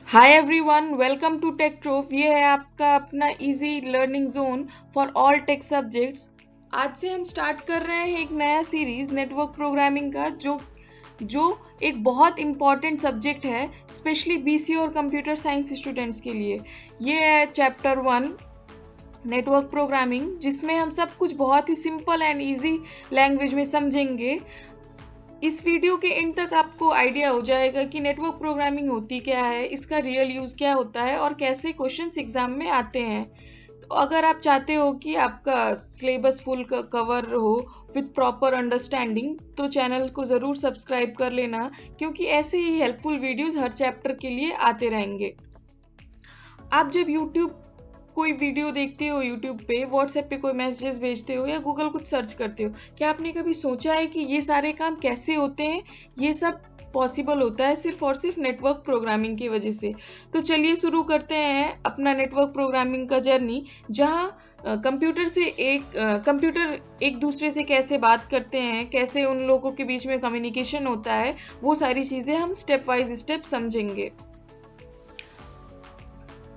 Hi everyone, welcome to Tech Truth. ये है आपका अपना easy learning zone for all tech subjects. आज से हम स्टार्ट कर रहे हैं एक नया सीरीज नेटवर्क प्रोग्रामिंग का, जो एक बहुत इम्पॉर्टेंट सब्जेक्ट है, स्पेशली बीसी और कंप्यूटर साइंस स्टूडेंट्स के लिए। ये है चैप्टर 1 नेटवर्क प्रोग्रामिंग, जिसमें हम सब कुछ बहुत ही सिंपल एंड इजी लैंग्वेज में समझेंगे। इस वीडियो के एंड तक आपको आइडिया हो जाएगा कि नेटवर्क प्रोग्रामिंग होती क्या है, इसका रियल यूज क्या होता है और कैसे क्वेश्चंस एग्जाम में आते हैं। तो अगर आप चाहते हो कि आपका सिलेबस फुल कवर हो विथ प्रॉपर अंडरस्टैंडिंग, तो चैनल को ज़रूर सब्सक्राइब कर लेना, क्योंकि ऐसे ही हेल्पफुल वीडियोस हर चैप्टर के लिए आते रहेंगे। आप जब यूट्यूब कोई वीडियो देखते हो, यूट्यूब पे व्हाट्सएप पे कोई मैसेजेस भेजते हो या गूगल कुछ सर्च करते हो, क्या आपने कभी सोचा है कि ये सारे काम कैसे होते हैं? ये सब पॉसिबल होता है सिर्फ और सिर्फ नेटवर्क प्रोग्रामिंग की वजह से। तो चलिए शुरू करते हैं अपना नेटवर्क प्रोग्रामिंग का जर्नी, जहाँ कंप्यूटर एक दूसरे से कैसे बात करते हैं, कैसे उन लोगों के बीच में कम्युनिकेशन होता है, वो सारी चीज़ें हम स्टेप वाइज स्टेप समझेंगे।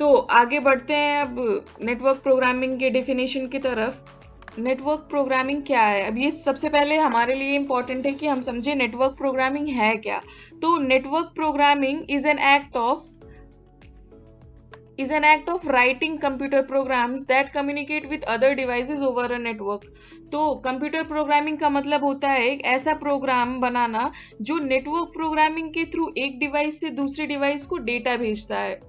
तो आगे बढ़ते हैं अब नेटवर्क प्रोग्रामिंग के डेफिनेशन की तरफ। नेटवर्क प्रोग्रामिंग क्या है? अब ये सबसे पहले हमारे लिए इम्पोर्टेंट है कि हम समझे नेटवर्क प्रोग्रामिंग है क्या। तो network programming is an act of writing computer programs that communicate with other devices over a network। तो कंप्यूटर प्रोग्रामिंग का मतलब होता है एक ऐसा प्रोग्राम बनाना जो नेटवर्क प्रोग्रामिंग के थ्रू एक डिवाइस से दूसरे डिवाइस को डेटा भेजता है।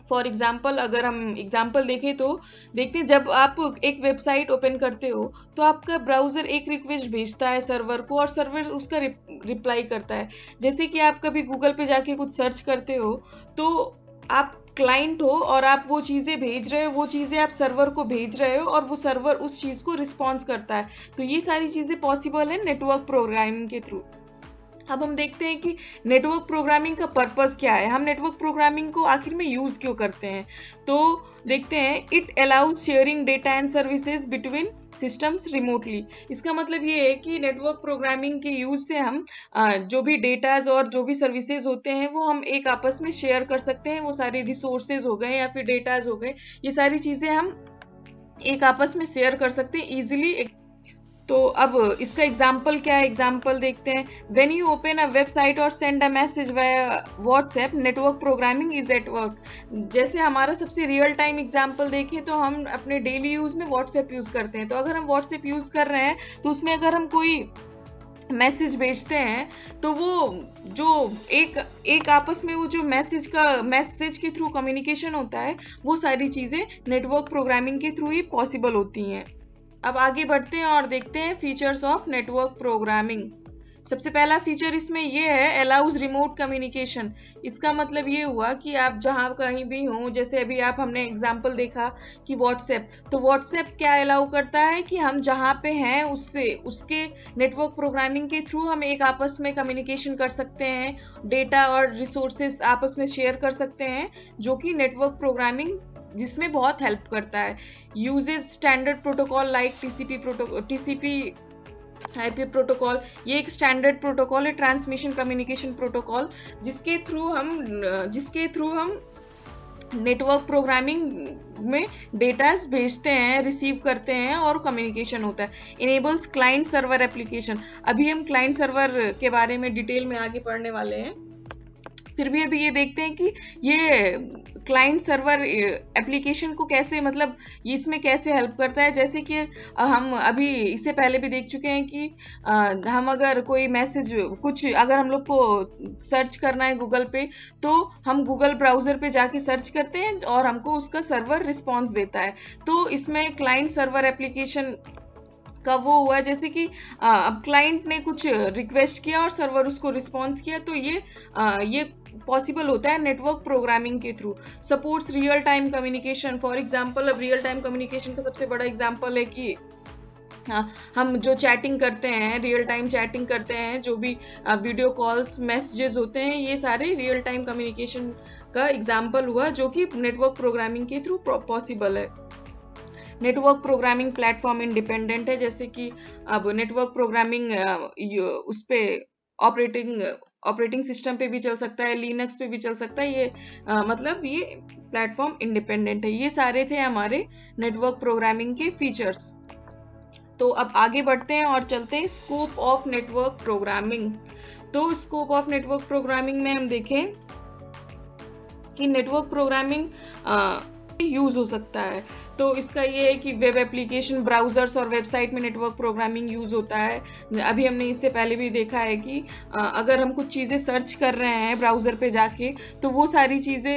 फॉर एग्जाम्पल, अगर हम एग्जाम्पल देखें तो देखते हैं, जब आप एक वेबसाइट ओपन करते हो तो आपका ब्राउजर एक रिक्वेस्ट भेजता है सर्वर को, और सर्वर उसका रिप्लाई करता है। जैसे कि आप कभी गूगल पे जाके कुछ सर्च करते हो, तो आप क्लाइंट हो और आप वो चीज़ें भेज रहे हो, वो चीज़ें आप सर्वर को भेज रहे हो, और वो सर्वर उस चीज़ को रिस्पॉन्स करता है। तो ये सारी चीज़ें पॉसिबल है नेटवर्क प्रोग्रामिंग के थ्रू। अब हम देखते हैं कि नेटवर्क प्रोग्रामिंग का पर्पस क्या है, हम नेटवर्क प्रोग्रामिंग को आखिर में यूज क्यों करते हैं। तो देखते हैं, it allows sharing data and services between systems remotely. इसका मतलब ये है कि नेटवर्क प्रोग्रामिंग के यूज से हम जो भी डेटाज और जो भी सर्विसेज होते हैं वो हम एक आपस में शेयर कर सकते हैं। वो सारे रिसोर्सेज हो गए या फिर डेटाज हो गए, ये सारी चीजें हम एक आपस में शेयर कर सकते हैं इजीली। तो अब इसका एग्जाम्पल क्या है, एग्जाम्पल देखते हैं। When you open a website और send a message via WhatsApp, network programming is at work. जैसे हमारा सबसे रियल टाइम एग्जाम्पल देखें तो हम अपने डेली यूज में व्हाट्सएप यूज करते हैं। तो अगर हम व्हाट्सएप यूज कर रहे हैं तो उसमें अगर हम कोई मैसेज भेजते हैं, तो वो जो एक एक आपस में वो जो मैसेज के थ्रू कम्युनिकेशन होता है, वो सारी चीजें नेटवर्क प्रोग्रामिंग के थ्रू ही पॉसिबल होती हैं। अब आगे बढ़ते हैं और देखते हैं फीचर्स ऑफ नेटवर्क प्रोग्रामिंग। सबसे पहला फीचर इसमें ये है, अलाउज रिमोट कम्युनिकेशन। इसका मतलब ये हुआ कि आप जहाँ कहीं भी हों, जैसे अभी हमने एग्जांपल देखा कि व्हाट्सएप, तो व्हाट्सएप क्या अलाउ करता है कि हम जहाँ पे हैं उससे उसके नेटवर्क प्रोग्रामिंग के थ्रू हम एक आपस में कम्युनिकेशन कर सकते हैं, डेटा और रिसोर्सेस आपस में शेयर कर सकते हैं, जो कि नेटवर्क प्रोग्रामिंग जिसमें बहुत हेल्प करता है। Uses standard protocol like TCP IP protocol. ये एक स्टैंडर्ड प्रोटोकॉल है, ट्रांसमिशन कम्युनिकेशन प्रोटोकॉल, जिसके थ्रू हम नेटवर्क प्रोग्रामिंग में डेटास भेजते हैं, रिसीव करते हैं और कम्युनिकेशन होता है। Enables client server application. अभी हम क्लाइंट सर्वर के बारे में डिटेल में आगे पढ़ने वाले हैं। फिर भी अभी ये देखते हैं कि ये क्लाइंट सर्वर एप्लीकेशन को कैसे, मतलब ये इसमें कैसे हेल्प करता है। जैसे कि हम अभी इससे पहले भी देख चुके हैं कि हम अगर कोई मैसेज कुछ अगर हम लोग को सर्च करना है गूगल पे, तो हम गूगल ब्राउजर पे जाके सर्च करते हैं और हमको उसका सर्वर रिस्पॉन्स देता है। तो इसमें क्लाइंट सर्वर एप्लीकेशन का वो हुआ है, जैसे कि अब क्लाइंट ने कुछ रिक्वेस्ट किया और सर्वर उसको रिस्पॉन्स किया, तो ये पॉसिबल होता है नेटवर्क प्रोग्रामिंग के through. Supports real time communication. For example, अब रियल टाइम कम्युनिकेशन का सबसे बड़ा एग्जांपल है कि हम जो चैटिंग करते हैं, रियल टाइम चैटिंग करते हैं, जो भी वीडियो कॉल्स मैसेजेस होते हैं, ये सारे रियल टाइम कम्युनिकेशन का एग्जांपल हुआ, जो कि नेटवर्क प्रोग्रामिंग के थ्रू पॉसिबल है। नेटवर्क प्रोग्रामिंग प्लेटफॉर्म इंडिपेंडेंट है। जैसे कि अब नेटवर्क प्रोग्रामिंग उस पे ऑपरेटिंग ऑपरेटिंग सिस्टम पे भी चल सकता है, लिनक्स पे भी चल सकता है। ये मतलब ये प्लेटफॉर्म इंडिपेंडेंट है। ये सारे थे हमारे नेटवर्क प्रोग्रामिंग के फीचर्स। तो अब आगे बढ़ते हैं और चलते हैं स्कोप ऑफ नेटवर्क प्रोग्रामिंग। तो स्कोप ऑफ नेटवर्क प्रोग्रामिंग में हम देखें कि नेटवर्क प्रोग्रामिंग यूज हो सकता है। तो इसका ये है कि वेब एप्लीकेशन, ब्राउजर्स और वेबसाइट में नेटवर्क प्रोग्रामिंग यूज होता है। अभी हमने इससे पहले भी देखा है कि अगर हम कुछ चीजें सर्च कर रहे हैं ब्राउजर पे जाके, तो वो सारी चीज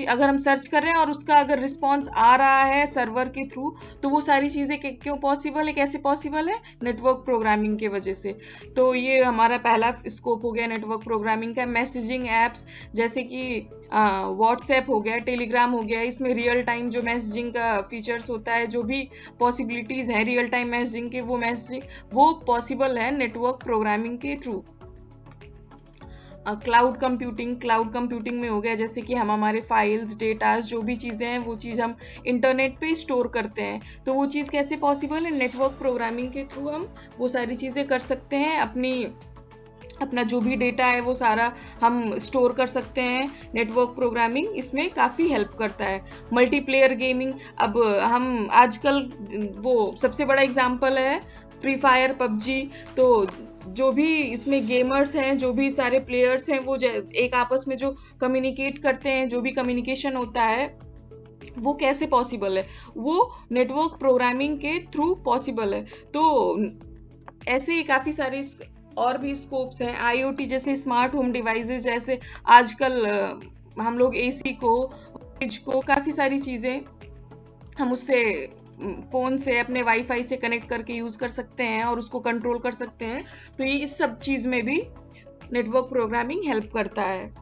अगर हम सर्च कर रहे हैं और उसका अगर रिस्पॉन्स आ रहा है सर्वर के थ्रू, तो वो सारी चीजें क्यों पॉसिबल है, कैसे पॉसिबल है? नेटवर्क प्रोग्रामिंग की वजह से। तो ये हमारा पहला स्कोप हो गया नेटवर्क प्रोग्रामिंग का। मैसेजिंग एप्स जैसे कि व्हाट्सएप हो गया, टेलीग्राम हो गया, इसमें रियल टाइम जो मैसेजिंग का फीचर्स होता है, जो भी पॉसिबिलिटीज हैं रियल टाइम मैसेजिंग के, वो पॉसिबल है नेटवर्क प्रोग्रामिंग के थ्रू। क्लाउड कंप्यूटिंग में हो गया जैसे कि हम हमारे फाइल्स, डेटास, जो भी चीज़ें हैं वो चीज़ हम इंटरनेट पे स्टोर करते हैं। तो वो चीज़ कैसे पॉसिबल है? नेटवर्क प्रोग्रामिंग के थ्रू हम वो सारी चीज़ें कर सकते हैं। अपना जो भी डेटा है वो सारा हम स्टोर कर सकते हैं। नेटवर्क प्रोग्रामिंग इसमें काफ़ी हेल्प करता है। मल्टीप्लेयर गेमिंग, अब हम आजकल वो सबसे बड़ा एग्जांपल है फ्री फायर, पबजी। तो जो भी इसमें गेमर्स हैं, जो भी सारे प्लेयर्स हैं, वो एक आपस में जो कम्युनिकेट करते हैं, जो भी कम्युनिकेशन होता है, वो कैसे पॉसिबल है? वो नेटवर्क प्रोग्रामिंग के थ्रू पॉसिबल है। तो ऐसे ही काफ़ी सारे और भी स्कोप्स हैं। आईओटी जैसे स्मार्ट होम डिवाइसेस, जैसे आजकल हम लोग एसी को, फ्रिज को, काफ़ी सारी चीज़ें हम उससे फ़ोन से, अपने वाईफाई से कनेक्ट करके यूज़ कर सकते हैं और उसको कंट्रोल कर सकते हैं। तो ये इस सब चीज़ में भी नेटवर्क प्रोग्रामिंग हेल्प करता है।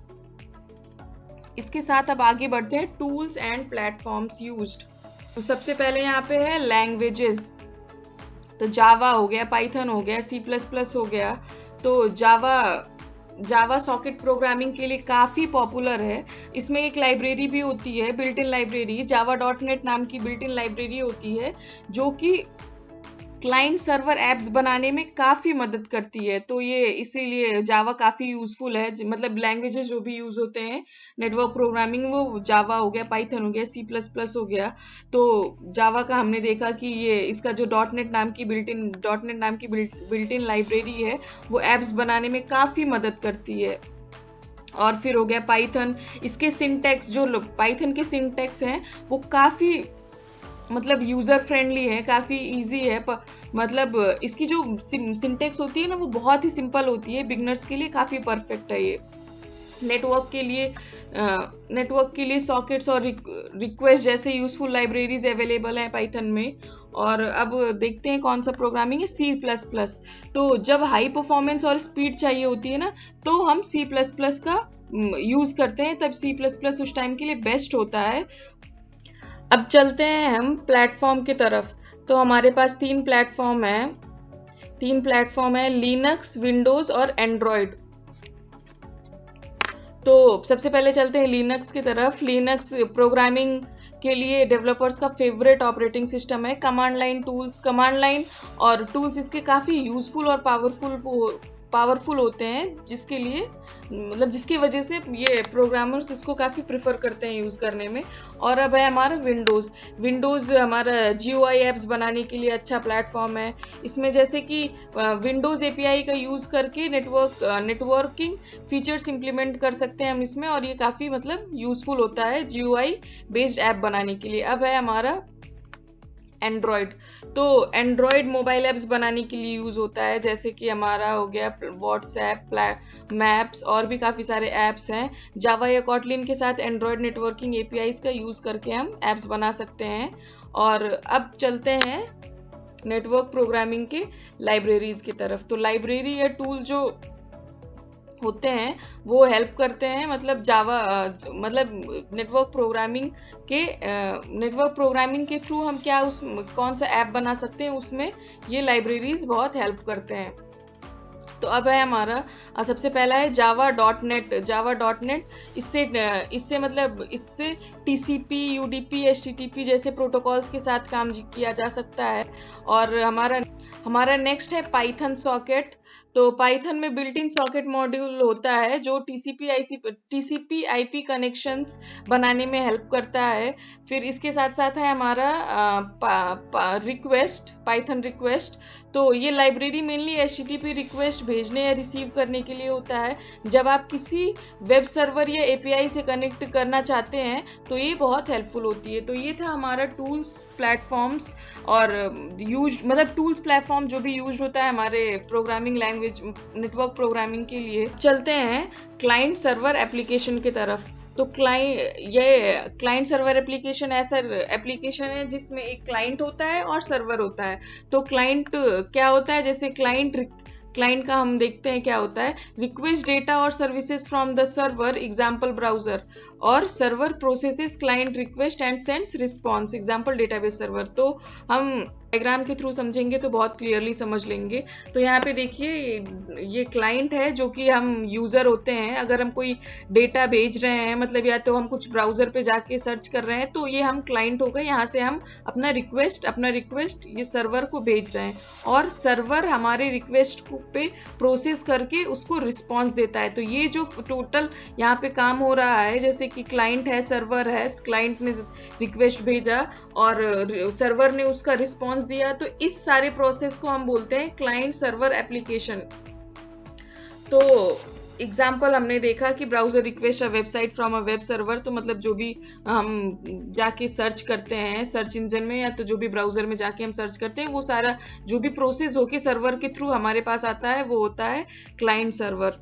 इसके साथ अब आगे बढ़ते हैं टूल्स एंड प्लेटफॉर्म्स यूज्ड। तो सबसे पहले यहाँ पे है लैंग्वेजेस। तो जावा हो गया, पाइथन हो गया, C++ हो गया। तो जावा सॉकेट प्रोग्रामिंग के लिए काफ़ी पॉपुलर है। इसमें एक लाइब्रेरी भी होती है, बिल्ट इन लाइब्रेरी, java.net नाम की बिल्ट इन लाइब्रेरी होती है, जो कि क्लाइंट सर्वर एप्स बनाने में काफ़ी मदद करती है। तो ये इसीलिए जावा काफ़ी यूज़फुल है। मतलब लैंग्वेजेस जो भी यूज़ होते हैं नेटवर्क प्रोग्रामिंग, वो जावा हो गया, पाइथन हो गया, C++ हो गया। तो जावा का हमने देखा कि ये इसका जो डॉटनेट नाम की बिल्ट इन लाइब्रेरी है, वो एप्स बनाने में काफ़ी मदद करती है। और फिर हो गया पाइथन। इसके सिंटैक्स, जो पाइथन के सिंटैक्स हैं, वो काफ़ी मतलब यूज़र फ्रेंडली है, काफ़ी इजी है। मतलब इसकी जो सिंटेक्स होती है ना, वो बहुत ही सिंपल होती है, बिगनर्स के लिए काफ़ी परफेक्ट है ये। नेटवर्क के लिए सॉकेट्स और रिक्वेस्ट जैसे यूजफुल लाइब्रेरीज अवेलेबल हैं पाइथन में। और अब देखते हैं कौन सा प्रोग्रामिंग है, C++। तो जब हाई परफॉर्मेंस और स्पीड चाहिए होती है ना, तो हम C++ का यूज़ करते हैं, तब C++ उस टाइम के लिए बेस्ट होता है। अब चलते हैं हम प्लेटफॉर्म की तरफ। तो हमारे पास तीन प्लेटफॉर्म है, लिनक्स, विंडोज़ और एंड्रॉयड। तो सबसे पहले चलते हैं लिनक्स की तरफ। लिनक्स प्रोग्रामिंग के लिए डेवलपर्स का फेवरेट ऑपरेटिंग सिस्टम है। कमांड लाइन और टूल्स इसके काफ़ी यूज़फुल और पावरफुल होते हैं, जिसकी वजह से ये प्रोग्रामर्स इसको काफ़ी प्रेफर करते हैं यूज़ करने में। और अब है हमारा विंडोज़ हमारा GUI एप्स बनाने के लिए अच्छा प्लेटफॉर्म है। इसमें जैसे कि विंडोज़ API का यूज़ करके नेटवर्किंग फीचर्स इंप्लीमेंट कर सकते हैं हम इसमें, और ये काफ़ी मतलब यूज़फुल होता है GUI बेस्ड ऐप बनाने के लिए। अब है हमारा एंड्रॉयड। तो एंड्रॉयड मोबाइल ऐप्स बनाने के लिए यूज़ होता है, जैसे कि हमारा हो गया व्हाट्सएप, मैप्स, और भी काफ़ी सारे ऐप्स हैं। जावा या कॉटलिन के साथ एंड्रॉयड नेटवर्किंग APIs का यूज़ करके हम ऐप्स बना सकते हैं। और अब चलते हैं नेटवर्क प्रोग्रामिंग के लाइब्रेरीज की तरफ। तो लाइब्रेरी या टूल जो होते हैं वो हेल्प करते हैं, मतलब नेटवर्क प्रोग्रामिंग के थ्रू हम कौन सा ऐप बना सकते हैं, उसमें ये लाइब्रेरीज बहुत हेल्प करते हैं। तो अब है हमारा सबसे पहला है java.net। इससे TCP, UDP, HTTP जैसे प्रोटोकॉल्स के साथ काम किया जा सकता है। और हमारा नेक्स्ट है पाइथन सॉकेट। तो पाइथन में बिल्ट इन सॉकेट मॉड्यूल होता है जो टीसीपी आईपी कनेक्शंस बनाने में हेल्प करता है। फिर इसके साथ साथ है हमारा रिक्वेस्ट, पाइथन रिक्वेस्ट। तो ये लाइब्रेरी मेनली एचटीटीपी रिक्वेस्ट भेजने या रिसीव करने के लिए होता है। जब आप किसी वेब सर्वर या एपीआई से कनेक्ट करना चाहते हैं तो ये बहुत हेल्पफुल होती है। तो ये था हमारा टूल्स, प्लेटफॉर्म्स और टूल्स प्लेटफॉर्म जो भी यूज होता है हमारे प्रोग्रामिंग लैंग्वेज, नेटवर्क प्रोग्रामिंग के लिए। चलते हैं क्लाइंट सर्वर एप्लीकेशन की तरफ। तो क्लाइंट सर्वर एप्लीकेशन ऐसा एप्लीकेशन है जिसमें एक क्लाइंट होता है और सर्वर होता है। तो क्लाइंट क्या होता है, जैसे क्लाइंट का हम देखते हैं क्या होता है, रिक्वेस्ट डेटा और services from the server, example browser, और server processes client request and sends response, example database server. तो हम डायग्राम के थ्रू समझेंगे तो बहुत क्लियरली समझ लेंगे। तो यहाँ पे देखिए ये क्लाइंट है जो कि हम यूजर होते हैं। अगर हम कोई डेटा भेज रहे हैं, मतलब या तो हम कुछ ब्राउजर पे जाके सर्च कर रहे हैं, तो ये हम क्लाइंट हो गए। यहाँ से हम अपना रिक्वेस्ट ये सर्वर को भेज रहे हैं और सर्वर हमारे रिक्वेस्ट को पे प्रोसेस करके उसको रिस्पॉन्स देता है। तो ये जो टोटल यहाँ पे काम हो रहा है, जैसे कि क्लाइंट है, सर्वर है, क्लाइंट ने रिक्वेस्ट भेजा और सर्वर ने उसका रिस्पॉन्स दिया, तो इस सारे प्रोसेस को हम बोलते हैं क्लाइंट सर्वर एप्लीकेशन। तो एग्जाम्पल हमने देखा कि browser request a website from a web server, तो मतलब जो भी हम जाके सर्च करते हैं सर्च इंजन में, या तो जो भी ब्राउजर में जाके हम सर्च करते हैं, वो सारा जो भी प्रोसेस होके सर्वर के थ्रू हमारे पास आता है वो होता है क्लाइंट सर्वर।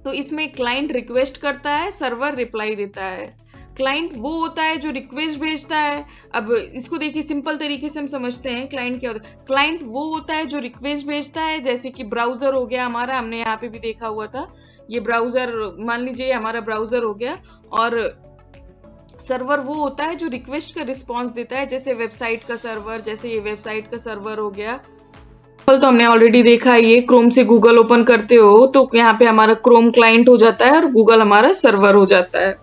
तो इसमें क्लाइंट रिक्वेस्ट करता है, सर्वर रिप्लाई देता है। क्लाइंट वो होता है जो रिक्वेस्ट भेजता है। अब इसको देखिए सिंपल तरीके से हम समझते हैं क्लाइंट क्या होता है। क्लाइंट वो होता है जो रिक्वेस्ट भेजता है, जैसे कि ब्राउजर हो गया हमारा, हमने यहाँ पे भी देखा हुआ था, ये ब्राउजर मान लीजिए हमारा ब्राउजर हो गया, और सर्वर वो होता है जो रिक्वेस्ट का रिस्पॉन्स देता है, जैसे वेबसाइट का सर्वर, जैसे ये वेबसाइट का सर्वर हो गया। तो हमने ऑलरेडी देखा, ये क्रोम से गूगल ओपन करते हो तो यहाँ पे हमारा क्रोम क्लाइंट हो जाता है और गूगल हमारा सर्वर हो जाता है।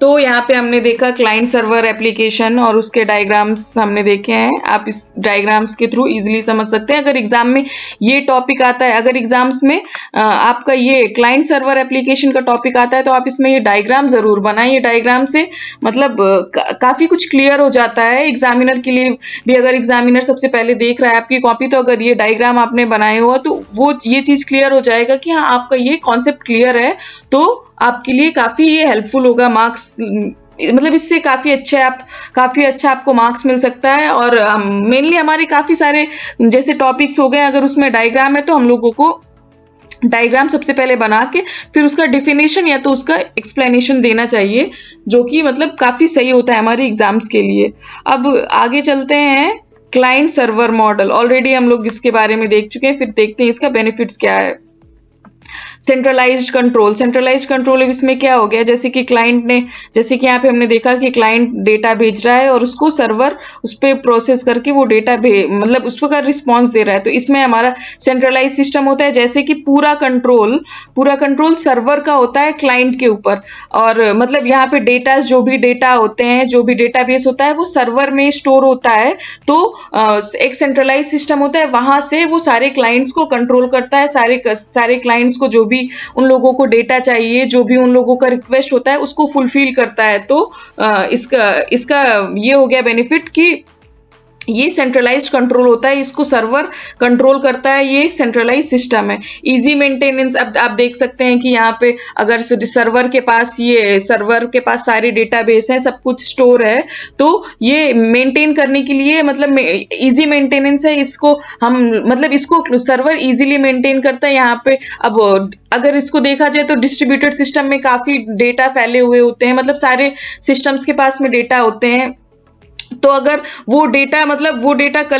तो यहाँ पे हमने देखा क्लाइंट सर्वर एप्लीकेशन और उसके डायग्राम्स हमने देखे हैं। आप इस डायग्राम्स के थ्रू इजीली समझ सकते हैं। अगर एग्जाम में ये टॉपिक आता है, अगर एग्जाम्स में आपका ये क्लाइंट सर्वर एप्लीकेशन का टॉपिक आता है, तो आप इसमें ये डायग्राम जरूर बनाएं। ये डायग्राम से मतलब काफी कुछ क्लियर हो जाता है एग्जामिनर के लिए भी। अगर एग्जामिनर सबसे पहले देख रहा है आपकी कॉपी, तो अगर ये डायग्राम आपने बनाए हुआ, तो वो ये चीज क्लियर हो जाएगा कि हाँ आपका ये कॉन्सेप्ट क्लियर है, तो आपके लिए काफी ये हेल्पफुल होगा। मार्क्स मतलब इससे काफी अच्छा आपको मार्क्स मिल सकता है। और मेनली हमारे काफी सारे जैसे टॉपिक्स हो गए, अगर उसमें डायग्राम है तो हम लोगों को डायग्राम सबसे पहले बना के फिर उसका डिफिनेशन या तो उसका एक्सप्लेनेशन देना चाहिए, जो कि मतलब काफी सही होता है हमारे एग्जाम्स के लिए। अब आगे चलते हैं। क्लाइंट सर्वर मॉडल ऑलरेडी हम लोग इसके बारे में देख चुके हैं, फिर देखते हैं इसका बेनिफिट्स क्या है। सेंट्रलाइज्ड कंट्रोल इसमें क्या हो गया, जैसे कि क्लाइंट ने, जैसे कि यहाँ पे हमने देखा कि क्लाइंट डेटा भेज रहा है और उसको सर्वर उस पर प्रोसेस करके वो डेटा मतलब उसका रिस्पॉन्स दे रहा है। तो इसमें हमारा सेंट्रलाइज सिस्टम होता है, जैसे कि पूरा कंट्रोल सर्वर का होता है क्लाइंट के ऊपर। और मतलब यहाँ पे जो भी डेटा होते हैं, जो भी डेटाबेस होता है, वो सर्वर में स्टोर होता है। तो एक सेंट्रलाइज सिस्टम होता है, वहां से वो सारे क्लाइंट्स को कंट्रोल करता है। सारे क्लाइंट्स को जो भी उन लोगों को डेटा चाहिए, जो भी उन लोगों का रिक्वेस्ट होता है, उसको फुलफिल करता है। तो इसका ये हो गया बेनिफिट कि ये सेंट्रलाइज्ड कंट्रोल होता है, इसको सर्वर कंट्रोल करता है। ये एक सेंट्रलाइज सिस्टम है। इजी मेंटेनेंस, अब आप देख सकते हैं कि यहाँ पे अगर सर्वर के पास सारे डेटाबेस हैं, सब कुछ स्टोर है, तो ये मेंटेन करने के लिए मतलब इजी मेंटेनेंस है। इसको सर्वर इजीली मेंटेन करता है। यहाँ पे अब अगर इसको देखा जाए तो डिस्ट्रीब्यूटेड सिस्टम में काफी डेटा फैले हुए होते हैं, मतलब सारे सिस्टम्स के पास में डेटा होते हैं। तो अगर वो डेटा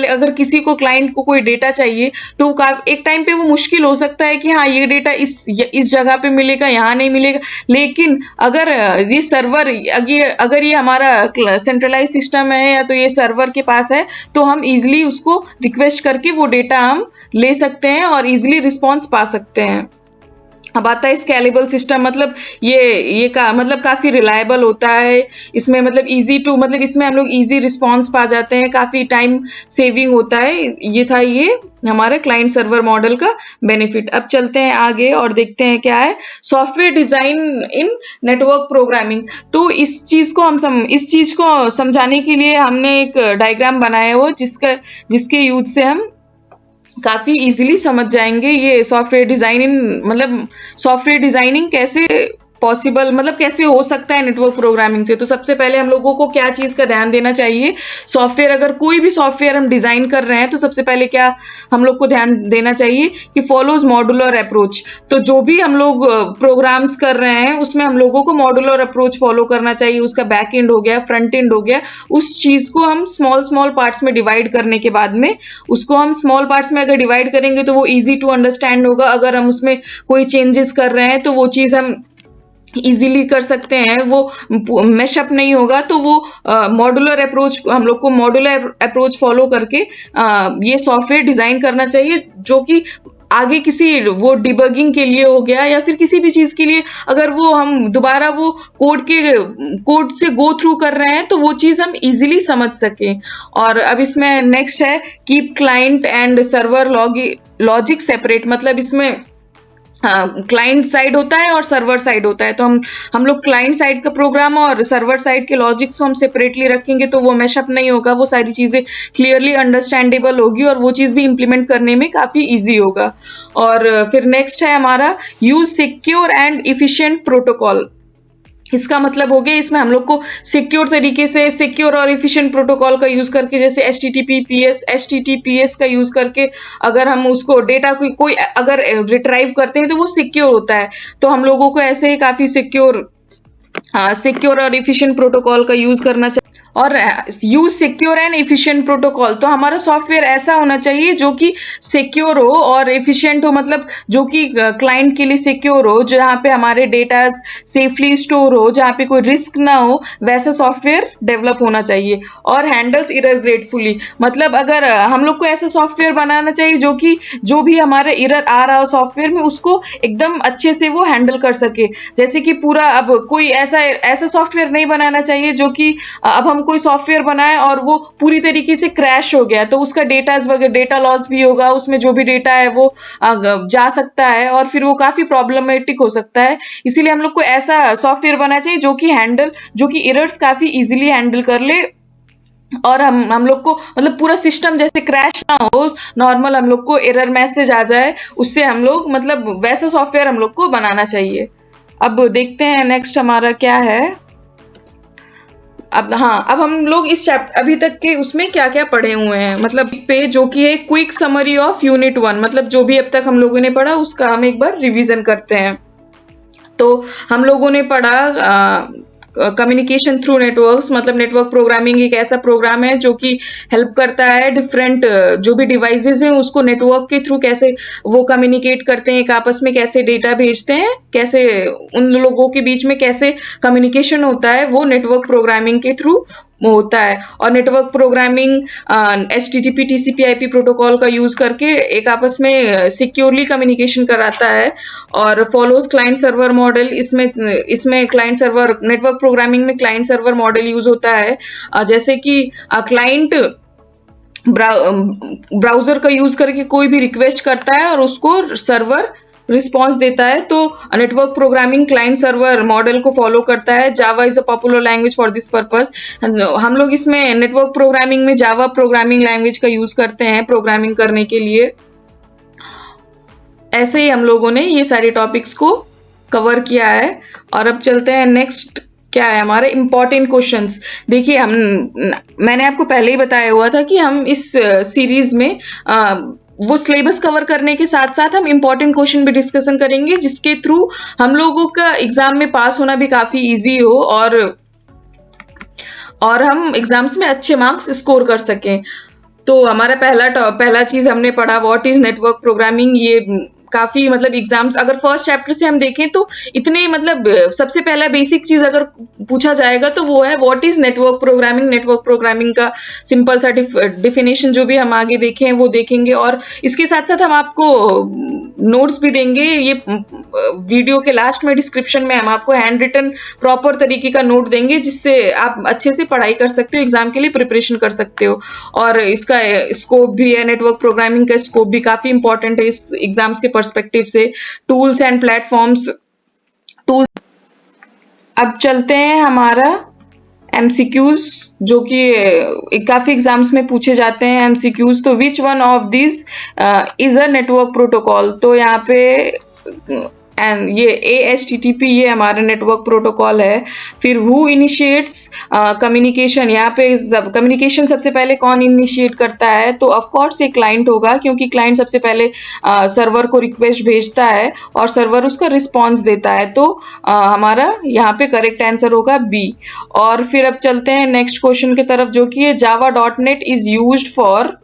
अगर किसी को क्लाइंट को कोई डेटा चाहिए, तो एक टाइम पे वो मुश्किल हो सकता है कि हाँ ये डेटा इस जगह पे मिलेगा, यहाँ नहीं मिलेगा। लेकिन अगर ये सर्वर अगर ये हमारा सेंट्रलाइज सिस्टम है या तो ये सर्वर के पास है, तो हम इजिली उसको रिक्वेस्ट करके वो डेटा हम ले सकते हैं और इजिली रिस्पॉन्स पा सकते हैं। अब आता है स्केलेबल सिस्टम, मतलब ये का मतलब काफी रिलायबल होता है। इसमें मतलब इजी टू मतलब इसमें हम लोग इजी रिस्पॉन्स पा जाते हैं, काफी टाइम सेविंग होता है। ये था ये हमारे क्लाइंट सर्वर मॉडल का बेनिफिट। अब चलते हैं आगे और देखते हैं क्या है सॉफ्टवेयर डिजाइन इन नेटवर्क प्रोग्रामिंग। तो इस चीज को समझाने के लिए हमने एक डायग्राम बनाया हो जिसके यूज से हम काफी इजीली समझ जाएंगे ये सॉफ्टवेयर डिजाइनिंग कैसे पॉसिबल मतलब कैसे हो सकता है नेटवर्क प्रोग्रामिंग से। तो सबसे पहले हम लोगों को क्या चीज का ध्यान देना चाहिए, अगर कोई भी सॉफ्टवेयर हम डिजाइन कर रहे हैं तो सबसे पहले क्या हम लोग को ध्यान देना चाहिए कि फॉलोज मॉड्यूलर अप्रोच। तो जो भी हम लोग प्रोग्राम्स कर रहे हैं उसमें हम लोगों को मॉड्यूलर अप्रोच फॉलो करना चाहिए। उसका बैक एंड हो गया, फ्रंट एंड हो गया, उस चीज को हम स्मॉल स्मॉल पार्ट्स में डिवाइड करने के बाद में उसको हम स्मॉल पार्ट्स में अगर डिवाइड करेंगे तो वो इजी टू अंडरस्टैंड होगा। अगर हम उसमें कोई चेंजेस कर रहे हैं तो वो चीज हम इजीली कर सकते हैं, वो मैशअप नहीं होगा। तो वो मॉड्यूलर अप्रोच हम लोग को मॉड्यूलर अप्रोच फॉलो करके ये सॉफ्टवेयर डिजाइन करना चाहिए, जो कि आगे किसी वो डिबगिंग के लिए हो गया या फिर किसी भी चीज के लिए अगर वो हम दोबारा वो कोड से गो थ्रू कर रहे हैं तो वो चीज हम इजीली समझ सकें। और अब इसमें नेक्स्ट है keep client and server logic separate. मतलब इसमें क्लाइंट साइड होता है और सर्वर साइड होता है। तो हम लोग क्लाइंट साइड का प्रोग्राम और सर्वर साइड के लॉजिक्स को हम सेपरेटली रखेंगे तो वो मैशअप नहीं होगा, वो सारी चीजें क्लियरली अंडरस्टैंडेबल होगी और वो चीज भी इंप्लीमेंट करने में काफी इजी होगा। और फिर नेक्स्ट है हमारा use secure and efficient protocol. इसका मतलब हो गया इसमें हम लोग को सिक्योर और एफिशिएंट प्रोटोकॉल का यूज करके, जैसे एचटीटीपीएस का यूज करके अगर हम उसको डेटा कोई अगर रिट्राइव करते हैं तो वो सिक्योर होता है। तो हम लोगों को ऐसे ही काफी सिक्योर और एफिशिएंट प्रोटोकॉल का यूज करना चाहिए। और use secure and efficient protocol, तो हमारा सॉफ्टवेयर ऐसा होना चाहिए जो कि सिक्योर हो और एफिशिएंट हो, मतलब जो कि क्लाइंट के लिए सिक्योर हो, जहां पे हमारे डेटा सेफली स्टोर हो, जहां पे कोई रिस्क ना हो, वैसा सॉफ्टवेयर डेवलप होना चाहिए। और हैंडल्स एरर ग्रेटफुली, मतलब अगर हम लोग को ऐसा सॉफ्टवेयर बनाना चाहिए जो भी हमारे एरर आ रहा हो सॉफ्टवेयर में उसको एकदम अच्छे से वो हैंडल कर सके। जैसे कि पूरा अब कोई ऐसा सॉफ्टवेयर नहीं बनाना चाहिए जो कि अब हम कोई सॉफ्टवेयर बनाए और वो पूरी तरीके से क्रैश हो गया तो उसका डेटा लॉस भी होगा, उसमें जो भी डेटा है वो जा सकता है और फिर वो काफी प्रॉब्लमेटिक हो सकता है। इसीलिए हम लोग को ऐसा सॉफ्टवेयर बनाना चाहिए जो कि एरर्स काफी इजीली हैंडल कर ले और हम लोग को मतलब पूरा सिस्टम जैसे क्रैश ना हो, नॉर्मल हम लोग को एरर मैसेज आ जाए, उससे हम लोग मतलब वैसा सॉफ्टवेयर हम लोग को बनाना चाहिए। अब देखते हैं नेक्स्ट हमारा क्या है। अब हम लोग इस चैप्टर अभी तक के उसमें क्या क्या पढ़े हुए हैं, मतलब पे जो कि है क्विक समरी ऑफ यूनिट 1, मतलब जो भी अब तक हम लोगों ने पढ़ा उसका हम एक बार रिवीजन करते हैं। तो हम लोगों ने पढ़ा कम्युनिकेशन थ्रू नेटवर्क्स, मतलब नेटवर्क प्रोग्रामिंग एक ऐसा प्रोग्राम है जो कि हेल्प करता है डिफरेंट जो भी डिवाइसेस हैं उसको नेटवर्क के थ्रू कैसे वो कम्युनिकेट करते हैं, एक आपस में कैसे डेटा भेजते हैं, कैसे उन लोगों के बीच में कैसे कम्युनिकेशन होता है, वो नेटवर्क प्रोग्रामिंग के थ्रू होता है। और network programming HTTP TCP IP protocol का यूज करके एक आपस में सिक्योरली कम्युनिकेशन कराता है और फॉलोज क्लाइंट सर्वर मॉडल। इसमें क्लाइंट सर्वर नेटवर्क प्रोग्रामिंग में क्लाइंट सर्वर मॉडल यूज होता है, जैसे कि क्लाइंट ब्राउजर का यूज करके कोई भी रिक्वेस्ट करता है और उसको सर्वर रिस्पॉन्स देता है। तो network programming client server model को फॉलो करता है। Java is a popular language for this purpose. हम लोग इसमें नेटवर्क प्रोग्रामिंग में जावा प्रोग्रामिंग लैंग्वेज का यूज करते हैं प्रोग्रामिंग करने के लिए। ऐसे ही हम लोगों ने ये सारे टॉपिक्स को कवर किया है। और अब चलते हैं नेक्स्ट क्या है हमारे इंपॉर्टेंट क्वेश्चंस। देखिए मैंने आपको पहले ही बताया हुआ था कि हम इस सीरीज में वो सिलेबस कवर करने के साथ साथ हम इंपॉर्टेंट क्वेश्चन भी डिस्कशन करेंगे जिसके थ्रू हम लोगों का एग्जाम में पास होना भी काफी इजी हो और हम एग्जाम्स में अच्छे मार्क्स स्कोर कर सकें। तो हमारा पहला चीज हमने पढ़ा व्हाट इज नेटवर्क प्रोग्रामिंग। ये काफी मतलब एग्जाम्स, अगर फर्स्ट चैप्टर से हम देखें तो इतने मतलब सबसे पहला बेसिक चीज अगर पूछा जाएगा तो वो है what is network programming. Network programming का सिंपल सा डिफिनेशन जो भी हम आगे देखें वो देखेंगे, और इसके साथ साथ हम आपको नोट्स भी देंगे। ये वीडियो के लास्ट में डिस्क्रिप्शन में हम आपको हैंड रिटन प्रॉपर तरीके का नोट देंगे, जिससे आप अच्छे से पढ़ाई कर सकते हो, एग्जाम के लिए प्रिपरेशन कर सकते हो। और इसका स्कोप भी है, नेटवर्क प्रोग्रामिंग का स्कोप भी काफी इंपॉर्टेंट है इस एग्जाम्स के पर्सपेक्टिव से। Tools and platforms, tools. अब चलते हैं हमारा एमसीक्यूज, जो कि काफी एग्जाम्स में पूछे जाते हैं एमसीक्यूज। तो which one of this is a network protocol. तो यहाँ पे एंड ये AHTTP ये हमारा नेटवर्क प्रोटोकॉल है। फिर हु इनिशिएट्स कम्युनिकेशन, यहाँ पे कम्युनिकेशन सबसे पहले कौन इनिशिएट करता है, तो ऑफ कोर्स ये क्लाइंट होगा, क्योंकि क्लाइंट सबसे पहले सर्वर को रिक्वेस्ट भेजता है और सर्वर उसका रिस्पॉन्स देता है। तो हमारा यहाँ पे करेक्ट आंसर होगा बी। और फिर अब चलते हैं नेक्स्ट क्वेश्चन की तरफ, जो कि है java.net is used for.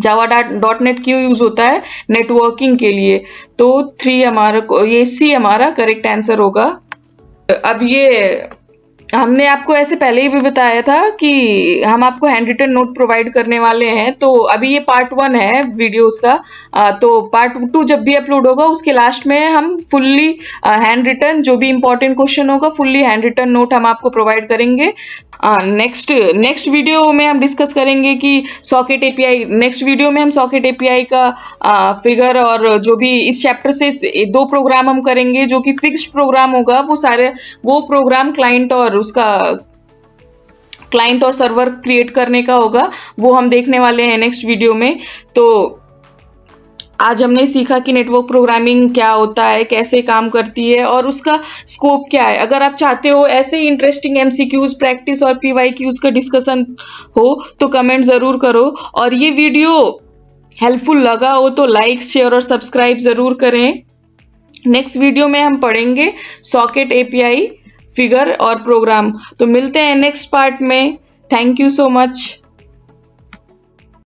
java.net क्यों यूज होता है, नेटवर्किंग के लिए। तो 3 हमारा, ये सी हमारा करेक्ट आंसर होगा। अब ये हमने आपको ऐसे पहले ही भी बताया था कि हम आपको हैंड रिटन नोट प्रोवाइड करने वाले हैं। तो अभी ये पार्ट 1 है वीडियोस का, तो पार्ट 2 जब भी अपलोड होगा उसके लास्ट में हम फुल्ली हैंड रिटन, जो भी इंपॉर्टेंट क्वेश्चन होगा, फुल्ली हैंड रिटन नोट हम आपको प्रोवाइड करेंगे। नेक्स्ट वीडियो में हम डिस्कस करेंगे कि सॉकेट एपीआई, नेक्स्ट वीडियो में हम सॉकेट एपीआई का फिगर और जो भी इस चैप्टर से 2 प्रोग्राम हम करेंगे जो कि फिक्स्ड प्रोग्राम होगा। वो प्रोग्राम क्लाइंट और सर्वर क्रिएट करने का होगा, वो हम देखने वाले हैं नेक्स्ट वीडियो में। तो आज हमने सीखा कि नेटवर्क प्रोग्रामिंग क्या होता है, कैसे काम करती है और उसका स्कोप क्या है। अगर आप चाहते हो ऐसे ही इंटरेस्टिंग एमसीक्यूज प्रैक्टिस और पीवाईक्यूज का डिस्कशन हो तो कमेंट जरूर करो, और ये वीडियो हेल्पफुल लगा हो तो लाइक, शेयर और सब्सक्राइब जरूर करें। नेक्स्ट वीडियो में हम पढ़ेंगे सॉकेट एपीआई, फिगर और प्रोग्राम। तो मिलते हैं नेक्स्ट पार्ट में। Thank you so much.